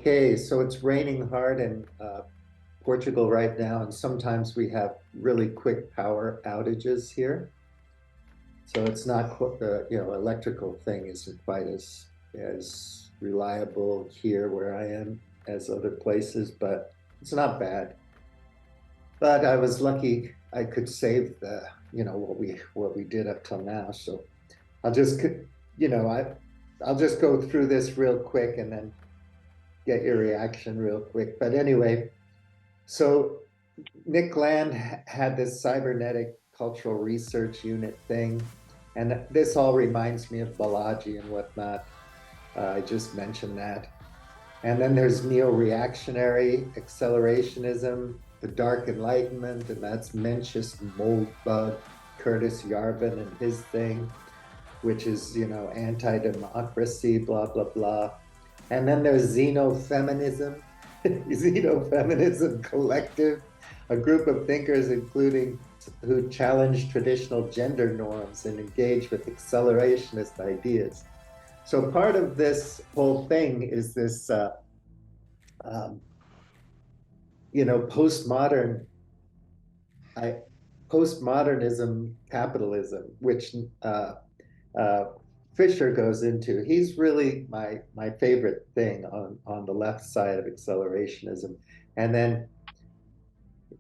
Okay, so it's raining hard in Portugal right now, and sometimes we have really quick power outages here. So it's not, electrical thing isn't quite as reliable here where I am as other places, but it's not bad. But I was lucky I could save what we did up till now. So I'll just, you know, I I'll just go through this real quick and then get your reaction real quick. But anyway, so Nick Land had this cybernetic cultural research unit thing, and this all reminds me of Balaji and whatnot. I just mentioned that. And then there's neo-reactionary accelerationism, the Dark Enlightenment, and that's Mencius Moldbug, Curtis Yarvin and his thing, which is, anti-democracy, blah, blah, blah. And then there's xenofeminism, Xenofeminism Collective, a group of thinkers including who challenge traditional gender norms and engage with accelerationist ideas. So part of this whole thing is this, postmodern, postmodernism capitalism, which Fisher goes into. He's really my favorite thing on the left side of accelerationism. And then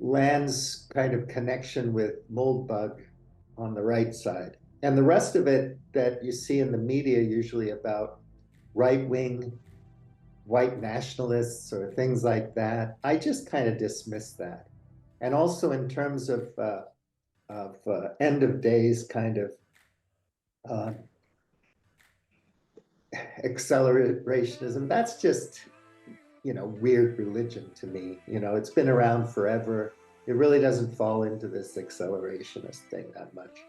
Land's kind of connection with Moldbug on the right side. And the rest of it that you see in the media, usually about right-wing white nationalists or things like that, I just kind of dismiss that. And also in terms of end of days kind of accelerationism, that's just, weird religion to me. It's been around forever. It really doesn't fall into this accelerationist thing that much.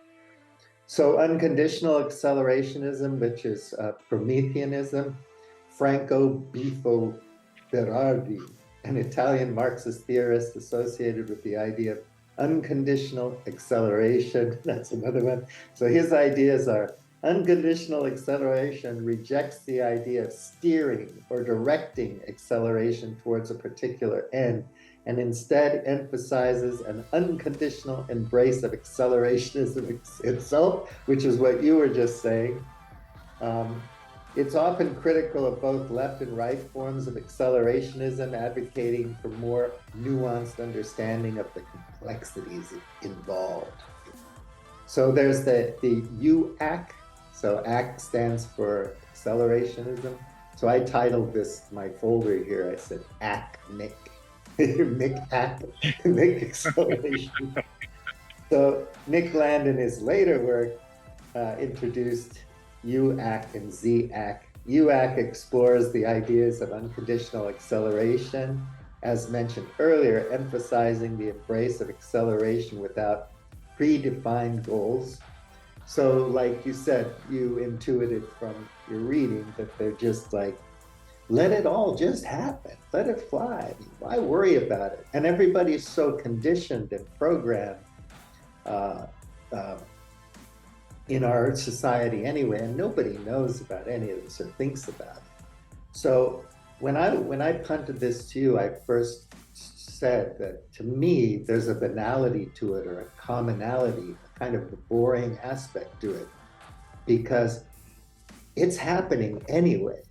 So unconditional accelerationism, which is Prometheanism, Franco Bifo Berardi, an Italian Marxist theorist associated with the idea of unconditional acceleration. That's another one. So his ideas are unconditional acceleration rejects the idea of steering or directing acceleration towards a particular end, and instead emphasizes an unconditional embrace of accelerationism itself, which is what you were just saying. It's often critical of both left and right forms of accelerationism, advocating for more nuanced understanding of the complexities involved. So there's the UAC. So ACT stands for accelerationism. So I titled my folder here, I said AccMick. Mick Hack, Mick Acceleration. So Nick Land in his later work introduced UAC and ZAC. UAC explores the ideas of unconditional acceleration, as mentioned earlier, emphasizing the embrace of acceleration without predefined goals. So like you said, you intuited from your reading that they're just like, let it all just happen. Let it fly. Why worry about it? And everybody's so conditioned and programmed in our society anyway, and nobody knows about any of this or thinks about it. So when I punted this to you, I first said that to me, there's a banality to it or a commonality, a kind of the boring aspect to it, because it's happening anyway.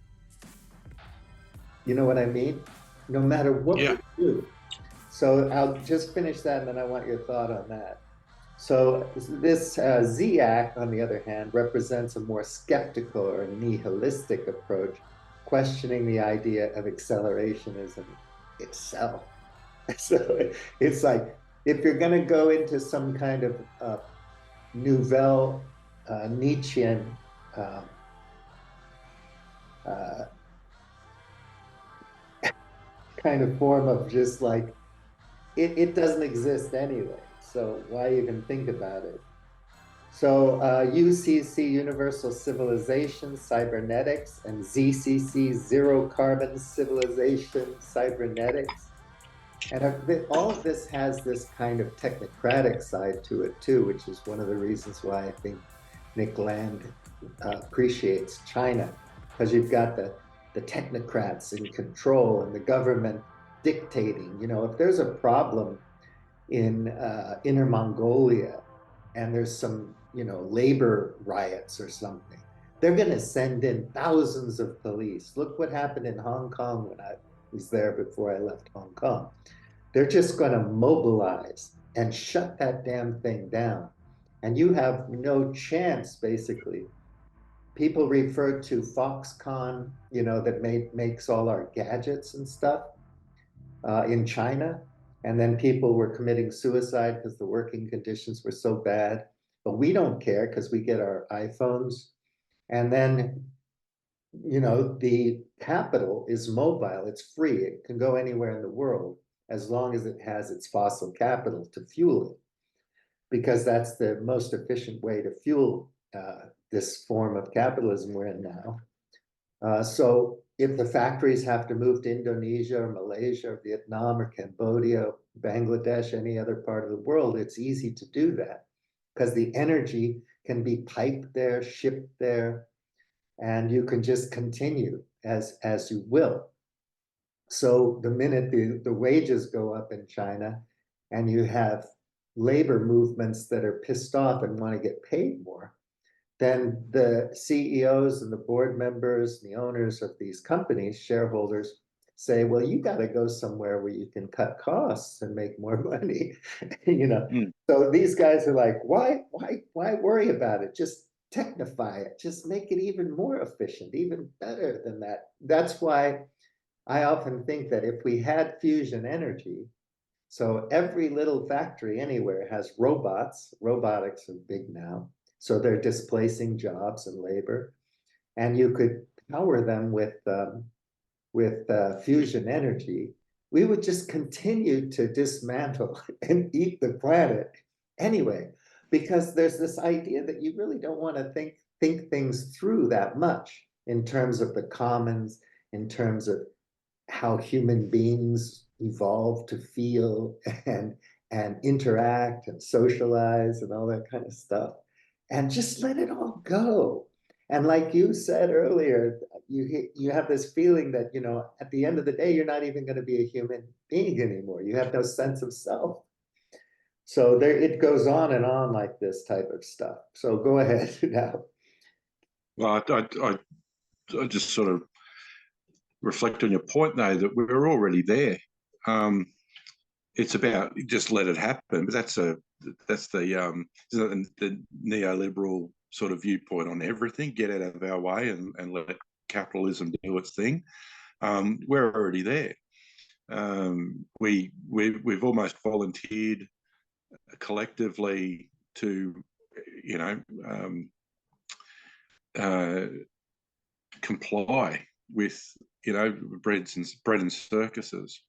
You know what I mean? No matter what we do. So I'll just finish that and then I want your thought on that. So this ZAC, on the other hand, represents a more skeptical or nihilistic approach, questioning the idea of accelerationism itself. So it's like, if you're going to go into some kind of nouvelle Nietzschean kind of form of just like, it doesn't exist anyway, so why even think about it? So UCC, Universal Civilization, Cybernetics, and ZCC, Zero Carbon Civilization, Cybernetics. And all of this has this kind of technocratic side to it too, which is one of the reasons why I think Nick Land appreciates China, because you've got the the technocrats in control and the government dictating. You know, if there's a problem in Inner Mongolia and there's some, you know, labor riots or something, they're going to send in thousands of police. Look what happened in Hong Kong when I was there before I left Hong Kong. They're just going to mobilize and shut that damn thing down. And you have no chance, basically. People refer to Foxconn, you know, that makes all our gadgets and stuff in China. And then people were committing suicide because the working conditions were so bad. But we don't care because we get our iPhones. And then, you know, the capital is mobile, it's free, it can go anywhere in the world as long as it has its fossil capital to fuel it, because that's the most efficient way to fuel this form of capitalism we're in now. So if the factories have to move to Indonesia or Malaysia or Vietnam or Cambodia, Bangladesh, any other part of the world, it's easy to do that because the energy can be piped there, shipped there, and you can just continue as you will. So the minute the wages go up in China and you have labor movements that are pissed off and want to get paid more, then the CEOs and the board members and the owners of these companies, shareholders, say, well, you got to go somewhere where you can cut costs and make more money. You know, so these guys are like, why worry about it? Just technify it, just make it even more efficient, even better than that. That's why I often think that if we had fusion energy, so every little factory anywhere has robots. Robotics are big now. So they're displacing jobs and labor. And you could power them with fusion energy. We would just continue to dismantle and eat the planet anyway, because there's this idea that you really don't want to think things through that much in terms of the commons, in terms of how human beings evolve to feel and interact and socialize and all that kind of stuff, and just let it all go. And like you said earlier, you have this feeling that, you know, at the end of the day, you're not even going to be a human being anymore. You have no sense of self. So there, it goes on like this type of stuff. So go ahead now. Well, I just sort of reflect on your point, though, that we're already there. It's about just let it happen, but that's the neoliberal sort of viewpoint on everything. Get out of our way and let capitalism do its thing. We're already there. We've almost volunteered collectively to, you know, comply with, you know, bread and circuses.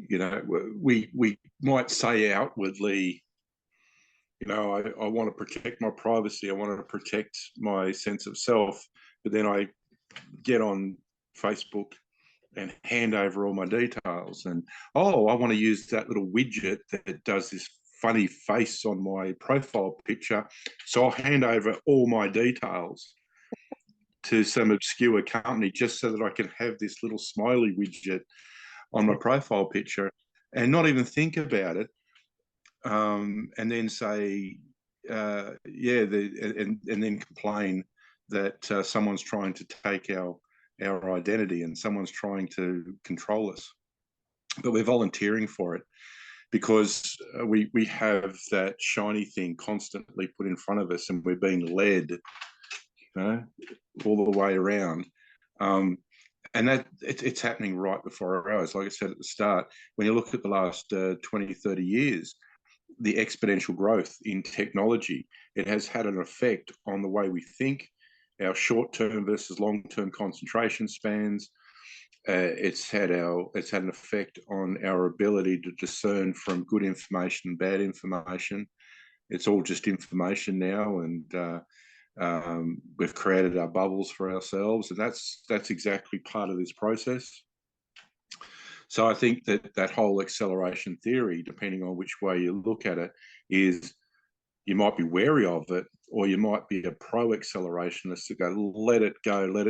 You know, we might say outwardly, you know, I want to protect my privacy, I want to protect my sense of self, but then I get on Facebook and hand over all my details, and oh, I want to use that little widget that does this funny face on my profile picture, so I'll hand over all my details to some obscure company just so that I can have this little smiley widget on my profile picture and not even think about it, and then say, and then complain that someone's trying to take our identity and someone's trying to control us. But we're volunteering for it because we have that shiny thing constantly put in front of us, and we're being led, you know, all the way around. And that it's happening right before our eyes. Like I said at the start, when you look at the last 20, 30 years, the exponential growth in technology, it has had an effect on the way we think, our short-term versus long-term concentration spans. It's had an effect on our ability to discern from good information and bad information. It's all just information now, and we've created our bubbles for ourselves, and that's exactly part of this process. So I think that whole acceleration theory, depending on which way you look at it, is you might be wary of it, or you might be a pro-accelerationist to go, let it go, let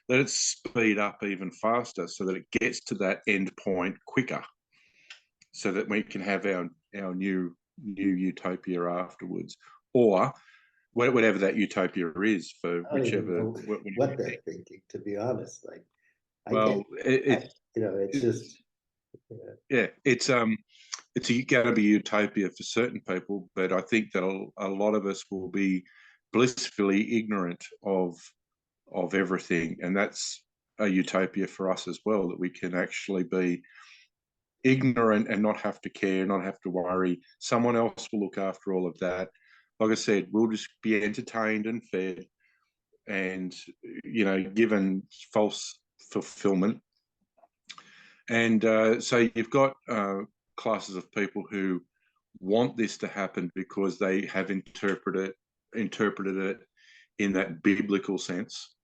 it speed up even faster so that it gets to that end point quicker, so that we can have our new utopia afterwards, or whatever that utopia is for I don't even whichever. know what they're thinking, to be honest. Like, I get, Well, it's just, yeah, it's going to be utopia for certain people, but I think that a lot of us will be blissfully ignorant of everything, and that's a utopia for us as well, that we can actually be ignorant and not have to care, not have to worry. Someone else will look after all of that. Like I said, we'll just be entertained and fed, and given false fulfillment. And so you've got classes of people who want this to happen because they have interpreted it in that biblical sense,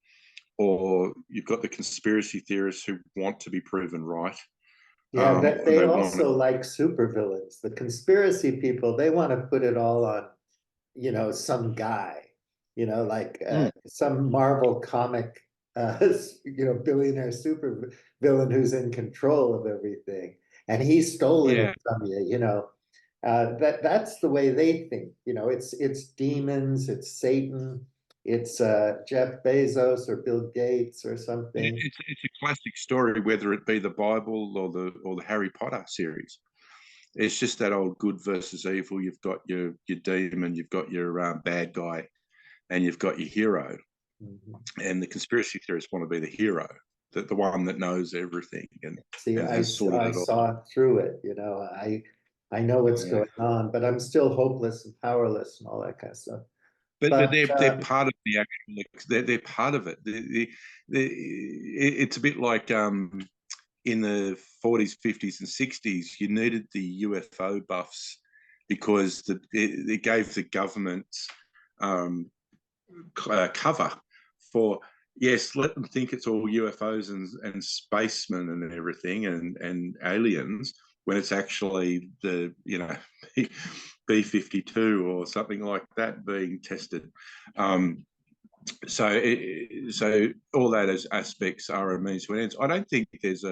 or you've got the conspiracy theorists who want to be proven right. yeah, that they They want to, also like supervillains. The conspiracy people, they want to put it all on, some guy, like some Marvel comic, billionaire super villain who's in control of everything, and he's stolen it yeah, from you. That's the way they think. It's demons, it's Satan, it's Jeff Bezos or Bill Gates or something. it's a classic story, whether it be the Bible or the Harry Potter series. It's just that old good versus evil. You've got your demon, you've got your bad guy, and you've got your hero. Mm-hmm. And the conspiracy theorists want to be the hero, the one that knows everything See, and has sorted I it all. saw through it. I know what's Yeah. going on, but I'm still hopeless and powerless and all that kind of stuff. But But they're part of the actual. They're part of it. It's a bit like in the 40s, 50s, and 60s. You needed the UFO buffs because it gave the government cover for, yes, let them think it's all UFOs and spacemen and everything and aliens, when it's actually the B-52 or something like that being tested. So all that as aspects are a means to an end. I don't think there's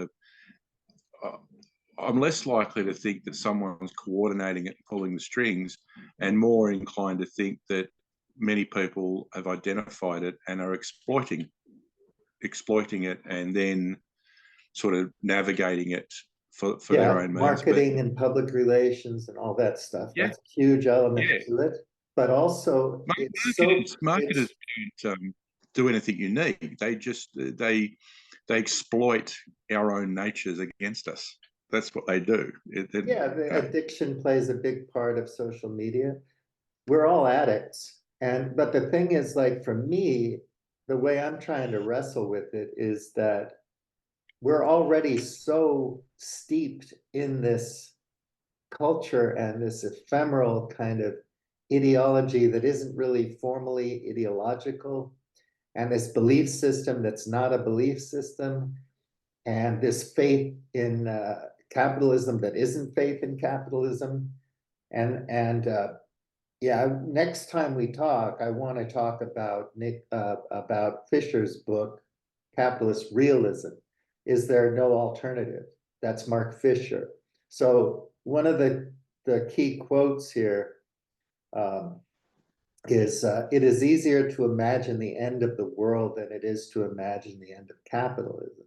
I'm less likely to think that someone's coordinating it and pulling the strings, and more inclined to think that many people have identified it and are exploiting it, and then sort of navigating it for their yeah, own means. But marketing and public relations and all that stuff, yeah, that's a huge element yeah, to it. But also marketers don't do anything unique. They just they exploit our own natures against us. That's what they do. yeah, the addiction plays a big part of social media. We're all addicts. But the thing is, like, for me, the way I'm trying to wrestle with it is that we're already so steeped in this culture and this ephemeral kind of ideology that isn't really formally ideological, and this belief system that's not a belief system, and this faith in capitalism that isn't faith in capitalism. And yeah, next time we talk, I want to talk about about Fisher's book, Capitalist Realism. Is there no alternative? That's Mark Fisher. So one of the key quotes here um, is it is easier to imagine the end of the world than it is to imagine the end of capitalism.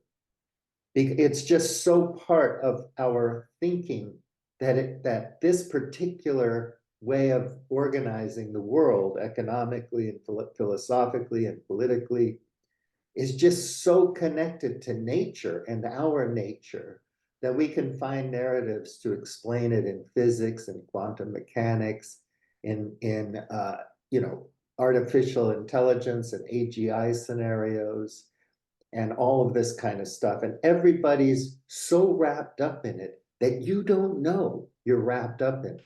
It's just so part of our thinking that this particular way of organizing the world economically and philosophically and politically is just so connected to nature and our nature that we can find narratives to explain it in physics and quantum mechanics, in artificial intelligence and AGI scenarios and all of this kind of stuff. And everybody's so wrapped up in it that you don't know you're wrapped up in it.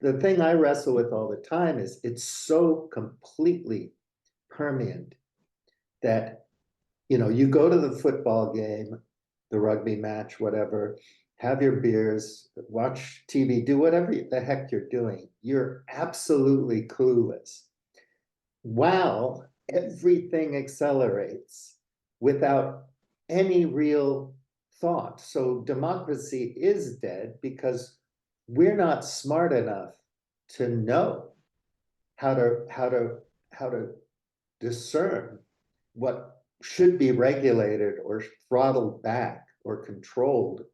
The thing I wrestle with all the time is it's so completely permeant that, you go to the football game, the rugby match, whatever, have your beers, watch TV, do whatever the heck you're doing. You're absolutely clueless. Wow, everything accelerates without any real thought. So democracy is dead because we're not smart enough to know how to discern what should be regulated or throttled back or controlled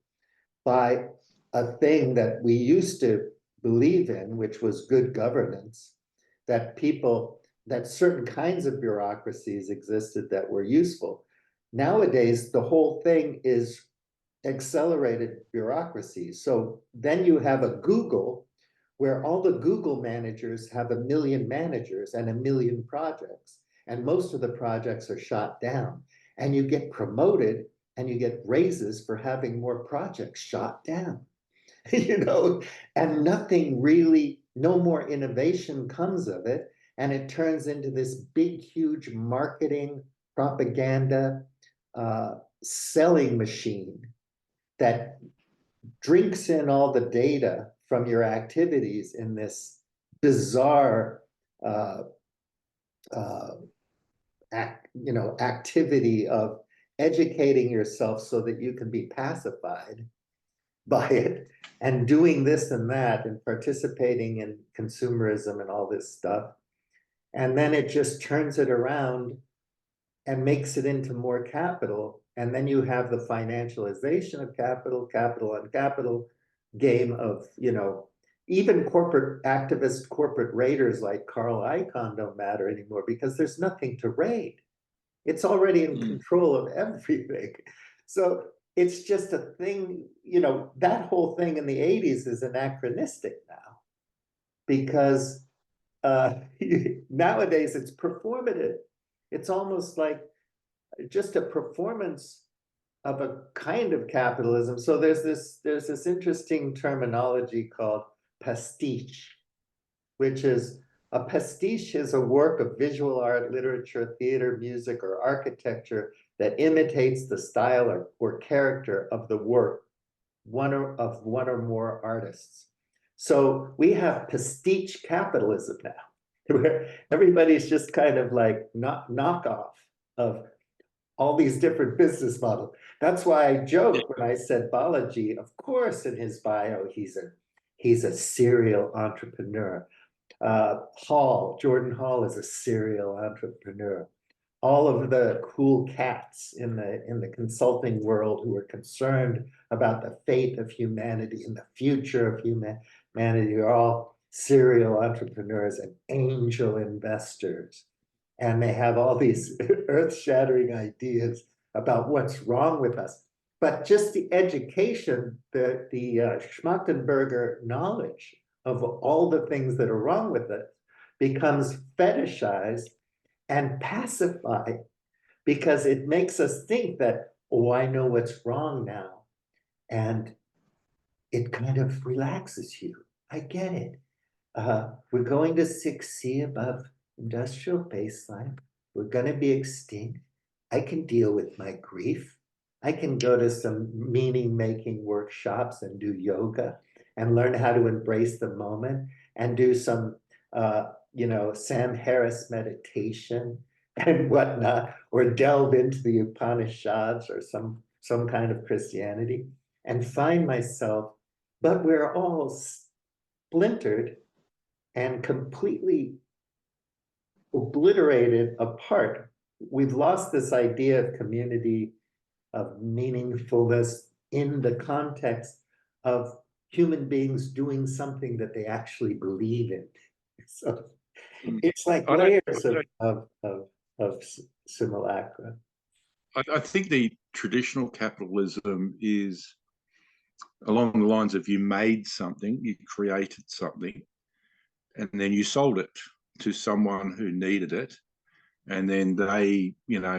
by a thing that we used to believe in, which was good governance, that people, that certain kinds of bureaucracies existed that were useful. Nowadays, the whole thing is accelerated bureaucracy. So then you have a Google where all the Google managers have 1 million managers and 1 million projects. And most of the projects are shot down. And you get promoted and you get raises for having more projects shot down. You know, and nothing really, no more innovation comes of it. And it turns into this big, huge marketing, propaganda, selling machine that drinks in all the data from your activities in this bizarre activity of educating yourself so that you can be pacified by it and doing this and that and participating in consumerism and all this stuff. And then it just turns it around and makes it into more capital. And then you have the financialization of capital, capital on capital game of, even corporate activist corporate raiders like Carl Icahn don't matter anymore because there's nothing to raid. It's already in control of everything. So it's just a thing, that whole thing in the 80s is anachronistic now because nowadays it's performative. It's almost like just a performance of a kind of capitalism. So there's this interesting terminology called pastiche, which is a pastiche is a work of visual art, literature, theater, music, or architecture that imitates the style or character of the work one or more artists. So we have pastiche capitalism now, where everybody's just kind of like knockoff of all these different business models. That's why I joke when I said Balaji, of course, in his bio, he's a serial entrepreneur. Jordan Hall is a serial entrepreneur. All of the cool cats in the consulting world who are concerned about the fate of humanity and the future of humanity are all serial entrepreneurs and angel investors. And they have all these earth-shattering ideas about what's wrong with us. But just the education, the Schmachtenberger knowledge of all the things that are wrong with it becomes fetishized and pacified because it makes us think that, oh, I know what's wrong now. And it kind of relaxes you. I get it. We're going to 6C above industrial baseline. We're going to be extinct. I can deal with my grief. I can go to some meaning-making workshops and do yoga and learn how to embrace the moment and do some, Sam Harris meditation and whatnot, or delve into the Upanishads or some kind of Christianity and find myself, but we're all splintered and completely obliterated apart. We've lost this idea of community, of meaningfulness in the context of human beings doing something that they actually believe in. So it's like layers of simulacra. I think the traditional capitalism is along the lines of you made something, you created something, and then you sold it to someone who needed it, and then they,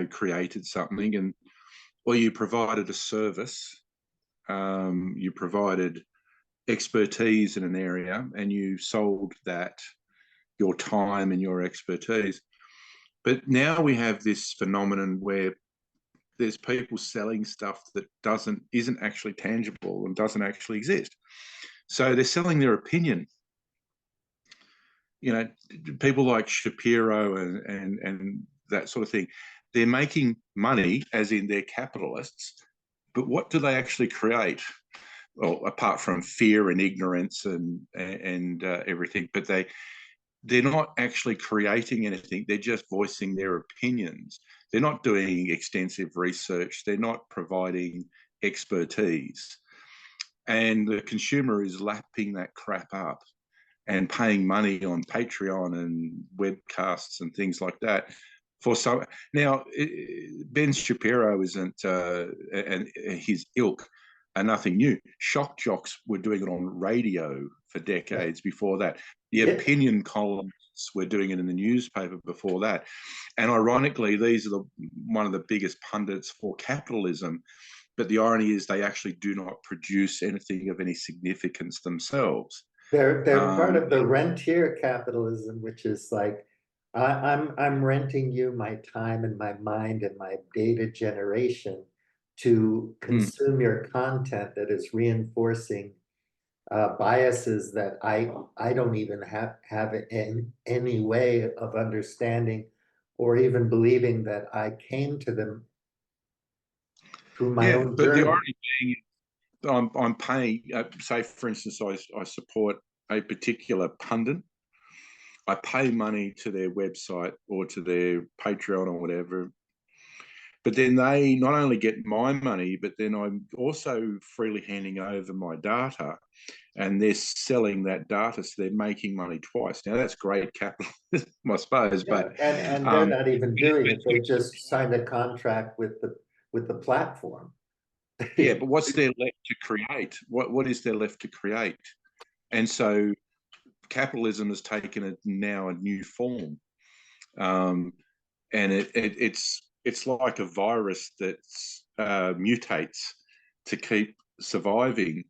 created something, and or you provided a service, you provided expertise in an area, and you sold that, your time and your expertise. But now we have this phenomenon where there's people selling stuff that isn't actually tangible and doesn't actually exist. So they're selling their opinion. You know, people like Shapiro and that sort of thing, they're making money, as in they're capitalists, but what do they actually create? Well, apart from fear and ignorance and everything, but they're not actually creating anything. They're just voicing their opinions. They're not doing extensive research. They're not providing expertise. And the consumer is lapping that crap up and paying money on Patreon and webcasts and things like that. For so now, Ben Shapiro isn't, and his ilk are nothing new. Shock jocks were doing it on radio for decades before that. The opinion columnists were doing it in the newspaper before that. And ironically, these are one of the biggest pundits for capitalism. But the irony is they actually do not produce anything of any significance themselves. They're part of the rentier capitalism, which is like, I'm renting you my time and my mind and my data generation to consume your content that is reinforcing biases that I don't even have in any way of understanding or even believing that I came to them through my own but journey. the irony being, I'm paying, say for instance, I support a particular pundit. I pay money to their website or to their Patreon or whatever, but then they not only get my money, but then I'm also freely handing over my data, and they're selling that data, so they're making money twice. Now that's great capitalism, I suppose, but and they're not even doing it. They just signed a contract with the platform. Yeah, but what's there left to create? What is there left to create? And so capitalism has taken now a new form, and it's like a virus that mutates to keep surviving.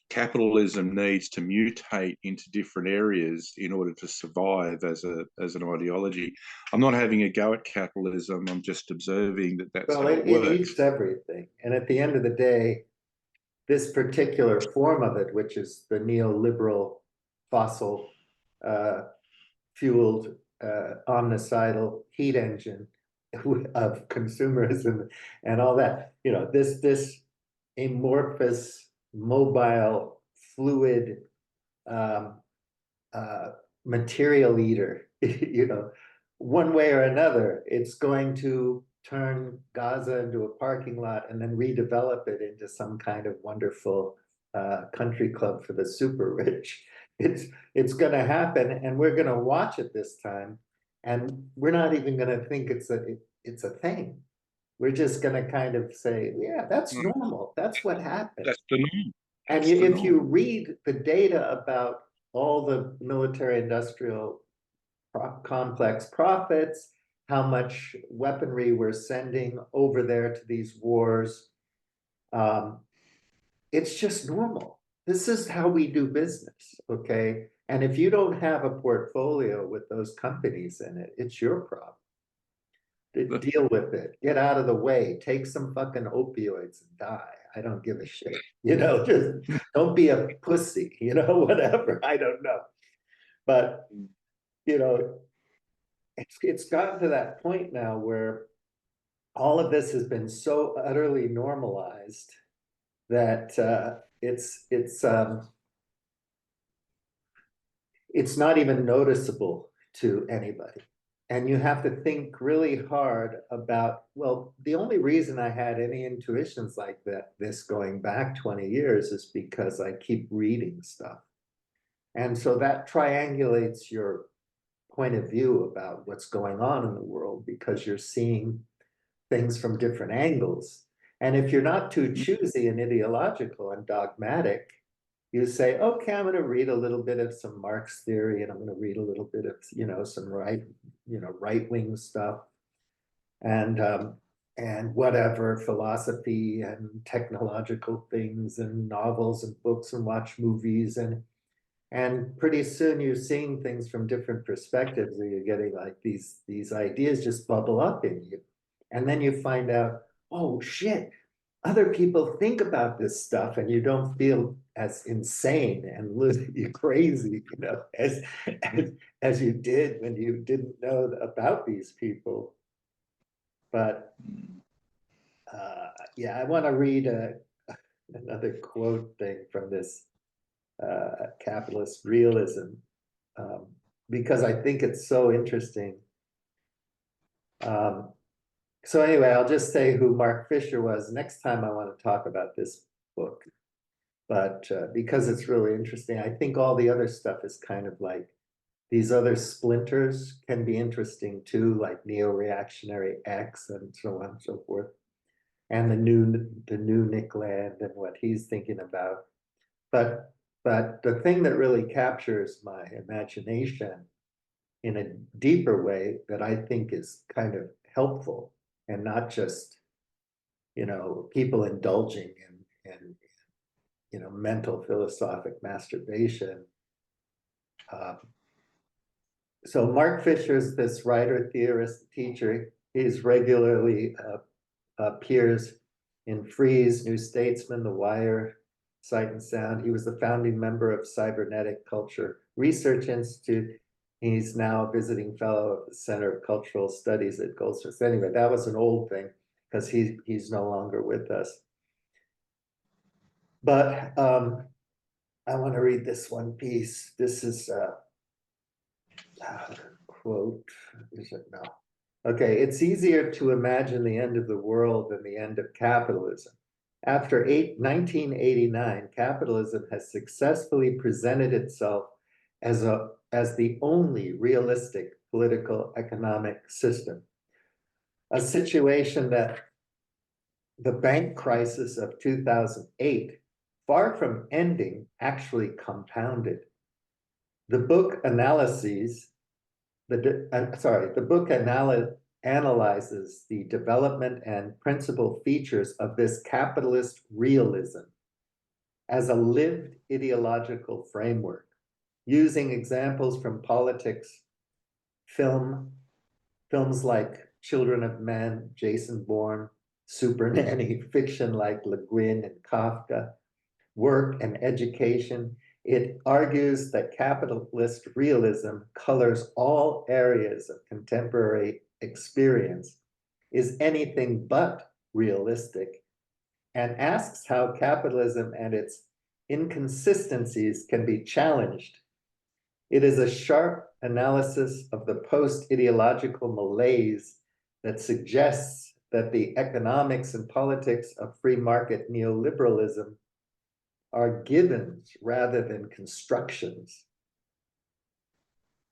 Capitalism needs to mutate into different areas in order to survive as an ideology. I'm not having a go at capitalism. I'm just observing that that's Well, how it it works. eats everything, and at the end of the day, this particular form of it, which is the neoliberal fossil fueled omnicidal heat engine of consumerism and all that, this amorphous, mobile, fluid um, material eater, one way or another, it's going to turn Gaza into a parking lot and then redevelop it into some kind of wonderful country club for the super rich. It's going to happen, and we're going to watch it this time, and we're not even going to think it's a thing. We're just going to kind of say, yeah, that's normal. That's what happened. That's the norm. And if you read the data about all the military industrial complex profits, how much weaponry we're sending over there to these wars, it's just normal. This is how we do business, okay? And if you don't have a portfolio with those companies in it, it's your problem. Deal with it. Get out of the way. Take some fucking opioids and die. I don't give a shit. Just don't be a pussy, whatever. I don't know. But, it's gotten to that point now where all of this has been so utterly normalized that it's not even noticeable to anybody. And you have to think really hard about, well, the only reason I had any intuitions like this going back 20 years is because I keep reading stuff. And so that triangulates your point of view about what's going on in the world, because you're seeing things from different angles. And if you're not too choosy and ideological and dogmatic, you say, okay, I'm going to read a little bit of some Marx theory, and I'm going to read a little bit of, some right-wing stuff, and whatever, philosophy and technological things and novels and books, and watch movies, and pretty soon you're seeing things from different perspectives, and you're getting like these ideas just bubble up in you. And then you find out, oh shit, other people think about this stuff and you don't feel as insane and literally crazy, you know, as you did when you didn't know about these people. But yeah, I want to read another quote thing from this capitalist realism, um, because I think it's so interesting. Um, so anyway, I'll just say who Mark Fisher was. Next time I want to talk about this book, but because it's really interesting, I think all the other stuff is kind of like these other splinters can be interesting too, like neo-reactionary X and so on and so forth, and the new Nick Land and what he's thinking about. But the thing that really captures my imagination in a deeper way that I think is kind of helpful and not just, you know, people indulging in you know, mental philosophic masturbation. Uh, so Mark Fisher's this writer, theorist, teacher. He's regularly appears in Freeze, New Statesman, The Wire, Sight and Sound. He was the founding member of Cybernetic Culture Research Institute. He's now a visiting fellow of the Center of Cultural Studies at Goldsmiths. Anyway, that was an old thing because he's no longer with us. But I want to read this one piece. This is quote, is it? No. Okay, it's easier to imagine the end of the world than the end of capitalism. After 1989, capitalism has successfully presented itself as the only realistic political economic system, a situation that the bank crisis of 2008, far from ending, actually compounded. The book analyses the book analyzes the development and principal features of this capitalist realism as a lived ideological framework, using examples from politics, films like Children of Men, Jason Bourne, Super Nanny, fiction like Le Guin and Kafka, work and education. It argues that capitalist realism colors all areas of contemporary experience, is anything but realistic, and asks how capitalism and its inconsistencies can be challenged. It is a sharp analysis of the post-ideological malaise that suggests that the economics and politics of free market neoliberalism are givens rather than constructions.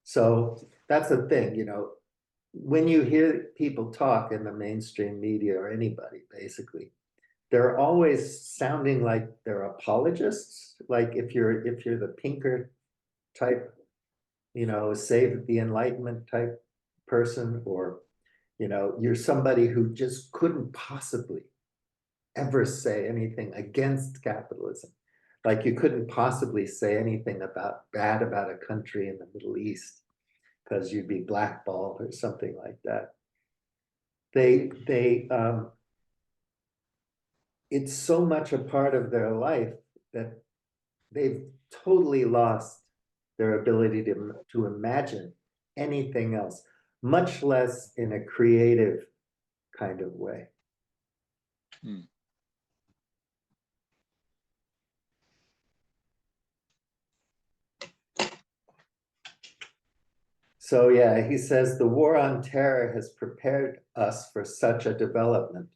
So that's the thing, you know, when you hear people talk in the mainstream media or anybody, basically, they're always sounding like they're apologists. Like if you're the Pinker type, you know, save the Enlightenment type person, or, you know, you're somebody who just couldn't possibly ever say anything against capitalism. Like you couldn't possibly say anything bad about a country in the Middle East because you'd be blackballed or something like that. They it's so much a part of their life that they've totally lost their ability to imagine anything else, much less in a creative kind of way. Hmm. So yeah, he says the war on terror has prepared us for such a development.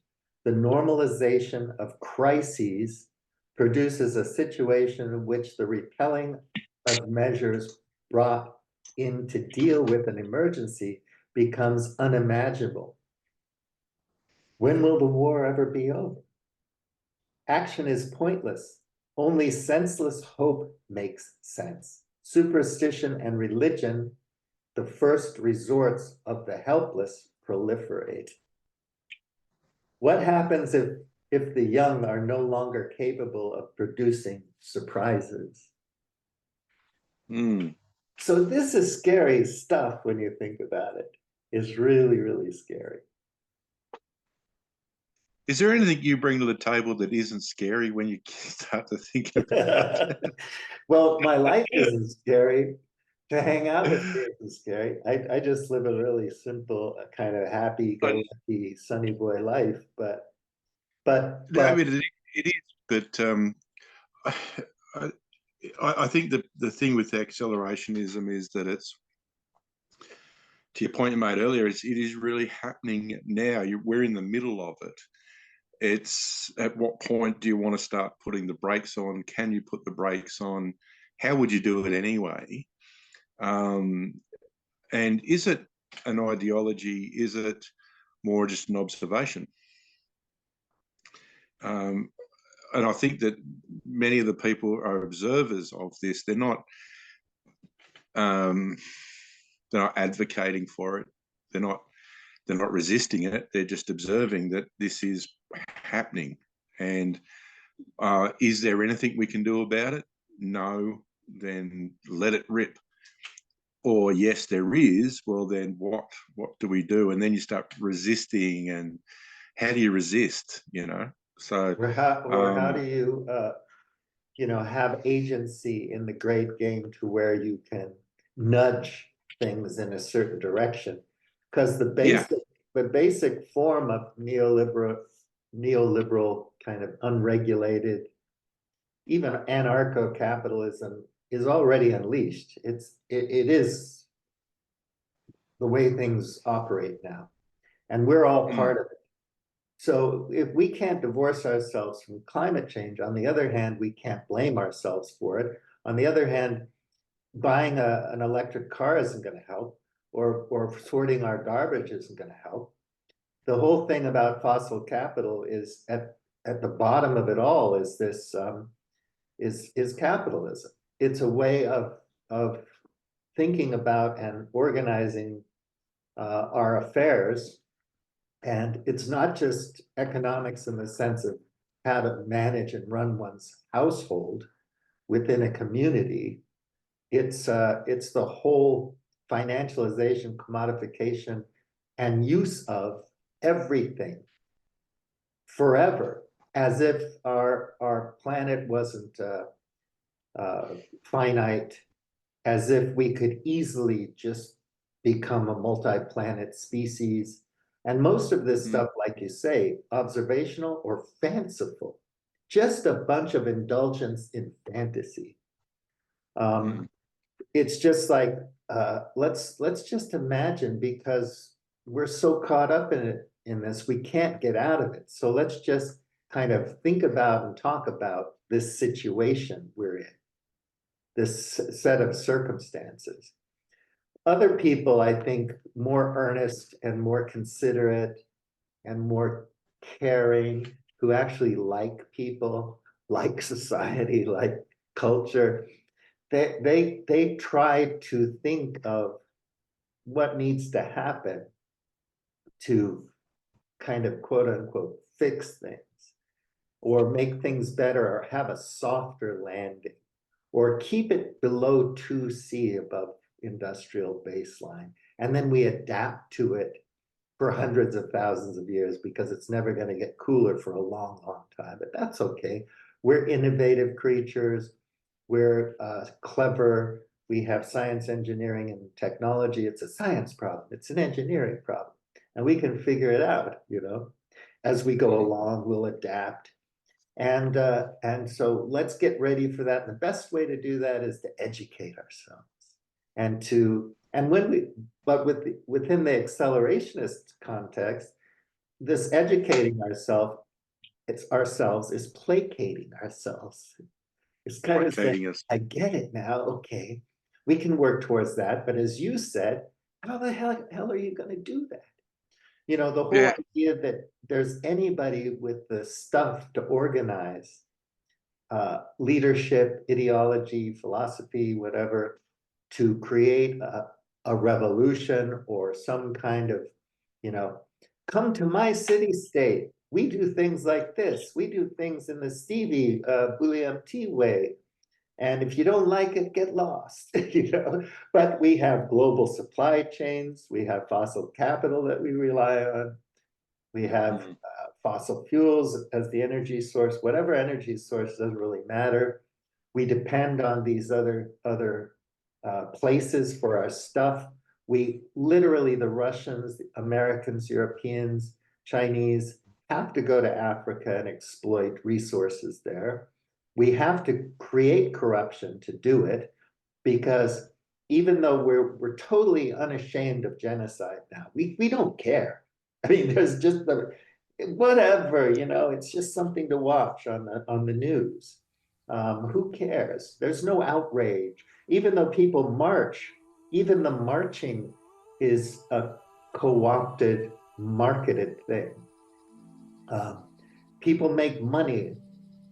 The normalization of crises produces a situation in which the repelling of measures brought in to deal with an emergency becomes unimaginable. When will the war ever be over? Action is pointless. Only senseless hope makes sense. Superstition and religion, the first resorts of the helpless, proliferate. What happens if the young are no longer capable of producing surprises? Mm. So this is scary stuff when you think about it. It's really, really scary. Is there anything you bring to the table that isn't scary when you start to think about Well, my life isn't scary. To hang out with me isn't scary. I just live a really simple, kind of it? happy-go-lucky, sunny boy life. I But mean, it is, but I, I think the thing with accelerationism is that it's, to your point you made earlier, it is really happening now. We're in the middle of it. It's at what point do you want to start putting the brakes on? Can you put the brakes on? How would you do it anyway? Um, and is it an ideology? Is it more just an observation? Um, and I think that many of the people are observers of this. Um, they're not advocating for it. They're not they're not resisting it. They're just observing that this is happening. And is there anything we can do about it? No. Then let it rip. Or yes, there is. Well, then what do we do? And then you start resisting. And how do you resist? So how um, do you have agency in the great game to where you can nudge things in a certain direction? Because yeah. the basic form of neoliberal kind of unregulated, even anarcho-capitalism is already unleashed. It is the way things operate now, and we're all Mm, part of it. So if we can't divorce ourselves from climate change, on the other hand, we can't blame ourselves for it. On the other hand, buying an electric car isn't going to help, or sorting our garbage isn't going to help. The whole thing about fossil capital is at the bottom of it all is this is capitalism. It's a way of thinking about and organizing our affairs. And it's not just economics in the sense of how to manage and run one's household within a community. It's the whole financialization, commodification, and use of everything forever, as if our planet wasn't finite, as if we could easily just become a multi-planet species. And most of this mm, stuff, like you say, observational or fanciful, just a bunch of indulgence in fantasy. mm, Um, it's just like let's just imagine, because we're so caught up in it in this, we can't get out of it. So let's just kind of think about and talk about this situation we're in, this set of circumstances. Other people, I think, more earnest and more considerate and more caring, who actually like people, like society, like culture, they try to think of what needs to happen to kind of quote unquote fix things, or make things better, or have a softer landing, or keep it below 2C above industrial baseline. And then we adapt to it for hundreds of thousands of years, because it's never going to get cooler for a long, long time. But that's okay. We're innovative creatures. We're clever. We have science, engineering, and technology. It's a science problem. It's an engineering problem. And we can figure it out, As we go mm. along, we'll adapt. And so let's get ready for that. And the best way to do that is to educate ourselves, and when we but within the accelerationist context, this educating ourselves is placating ourselves. It's kind of saying, Placating us. I get it now. Okay, we can work towards that. But as you said, how the hell are you going to do that? The whole Yeah. idea that there's anybody with the stuff to organize leadership, ideology, philosophy, whatever, to create a revolution or some kind of, you know, come to my city state. We do things like this. We do things in the Stevie Bouliam way. And if you don't like it, get lost, But we have global supply chains. We have fossil capital that we rely on. We have fossil fuels as the energy source. Whatever energy source doesn't really matter. We depend on these other places for our stuff. We literally, the Russians, the Americans, Europeans, Chinese, have to go to Africa and exploit resources there. We have to create corruption to do it, because even though we're totally unashamed of genocide now, we don't care. I mean, there's just whatever, it's just something to watch on the news. Who cares? There's no outrage. Even though people march, even the marching is a co-opted, marketed thing. People make money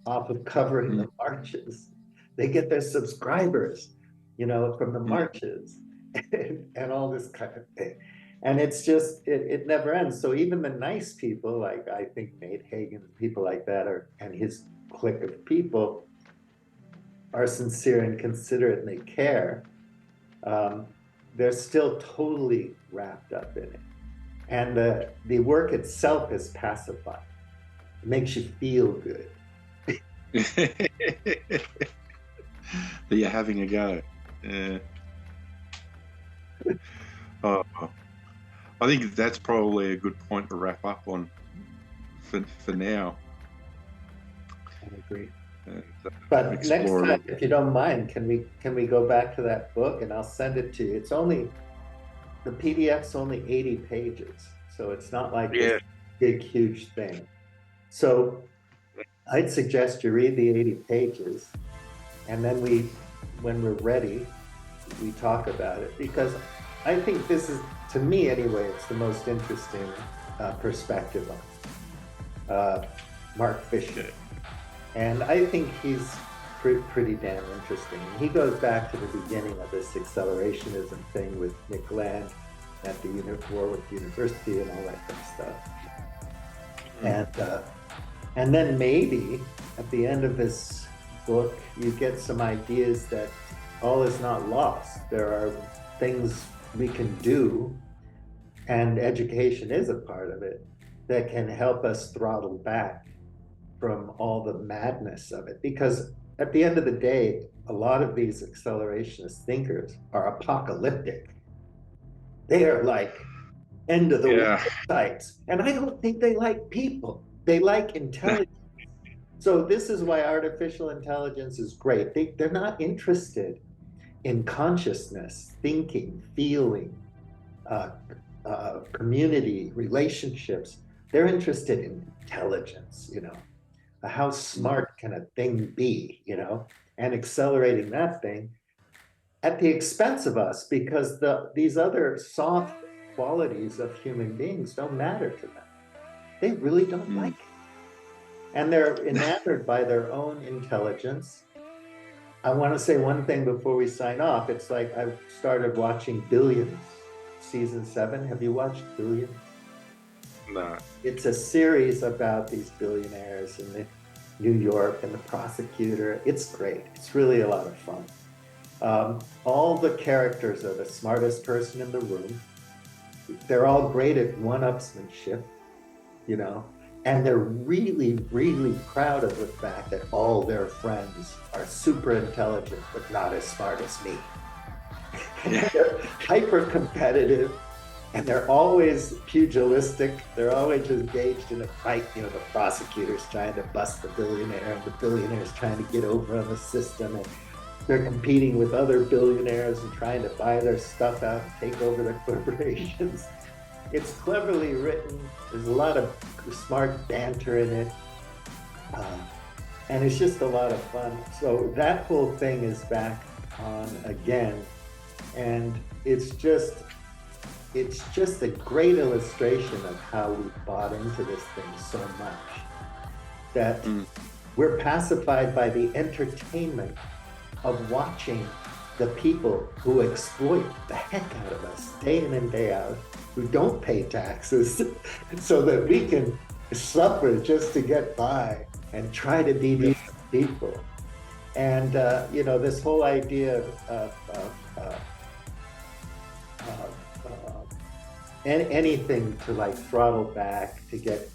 off of covering the marches. They get their subscribers, from the marches and all this kind of thing. And it's just, it never ends. So even the nice people, like I think Nate Hagen, people like that, and his clique of people are sincere and considerate and they care. They're still totally wrapped up in it. And the work itself is pacifying. It makes you feel good. That you're having a go. Yeah. I think that's probably a good point to wrap up on for now. I agree. But next time, if you don't mind, can we go back to that book and I'll send it to you? It's only, the PDF's only 80 pages, so it's not like this big, huge thing. So I'd suggest you read the 80 pages, and then when we're ready, we talk about it, because I think this is, to me anyway, it's the most interesting perspective on Mark Fisher. And I think he's pretty damn interesting. He goes back to the beginning of this accelerationism thing with Nick Land at the Warwick University and all that kind of stuff. And then maybe at the end of this book, you get some ideas that all is not lost. There are things we can do, and education is a part of it, that can help us throttle back from all the madness of it. Because at the end of the day, a lot of these accelerationist thinkers are apocalyptic. They are like end of the world types. And I don't think they like people. They like intelligence. So this is why artificial intelligence is great. They're not interested in consciousness, thinking, feeling, community, relationships. They're interested in intelligence, how smart can a thing be, and accelerating that thing at the expense of us, because these other soft qualities of human beings don't matter to them. They really don't like it. And they're enamored by their own intelligence. I want to say one thing before we sign off. It's like I've started watching Billions, season 7. Have you watched Billions? No. It's a series about these billionaires in New York and the prosecutor. It's great. It's really a lot of fun. All the characters are the smartest person in the room. They're all great at one-upsmanship, and they're really, really proud of the fact that all their friends are super intelligent, but not as smart as me. They're hyper competitive, and they're always pugilistic. They're always engaged in a fight. The prosecutor's trying to bust the billionaire, and the billionaire's trying to get over on the system, and they're competing with other billionaires and trying to buy their stuff out and take over their corporations. It's cleverly written. There's a lot of smart banter in it. And it's just a lot of fun. So that whole thing is back on again. And it's just a great illustration of how we bought into this thing so much that we're pacified by the entertainment of watching the people who exploit the heck out of us day in and day out, who don't pay taxes so that we can suffer just to get by and try to be decent people. And, this whole idea of anything to like throttle back to get,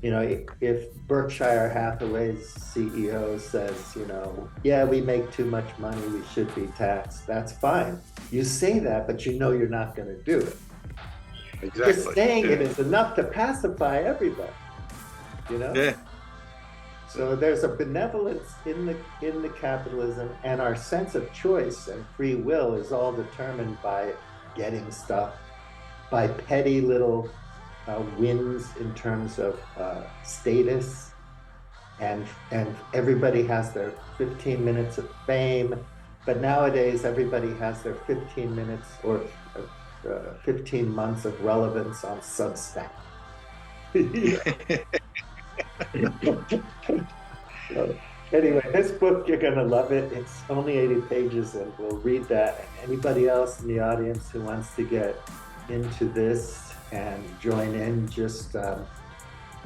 if Berkshire Hathaway's CEO says, yeah, we make too much money, we should be taxed, that's fine. You say that, but you're not going to do it. Just Exactly. saying it Yeah. is enough to pacify everybody, you know? Yeah. So there's a benevolence in the capitalism, and our sense of choice and free will is all determined by getting stuff, by petty little wins in terms of status, and everybody has their 15 minutes of fame. But nowadays, everybody has their 15 minutes or 15 months of relevance on Substack. So, anyway, this book, you're going to love it. It's only 80 pages, and we'll read that. And anybody else in the audience who wants to get into this and join in, just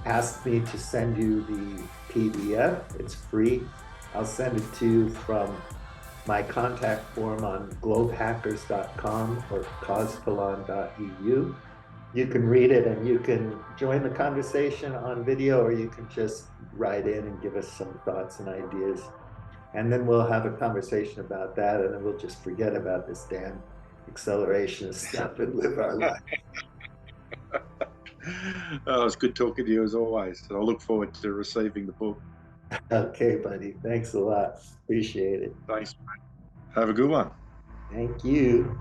ask me to send you the PDF. It's free. I'll send it to you from my contact form on globehackers.com or causpilon.eu. You can read it and you can join the conversation on video, or you can just write in and give us some thoughts and ideas. And then we'll have a conversation about that, and then we'll just forget about this damn acceleration stuff and live our life. Oh, it's good talking to you as always. I look forward to receiving the book. Okay, buddy. Thanks a lot. Appreciate it. Thanks. Have a good one. Thank you.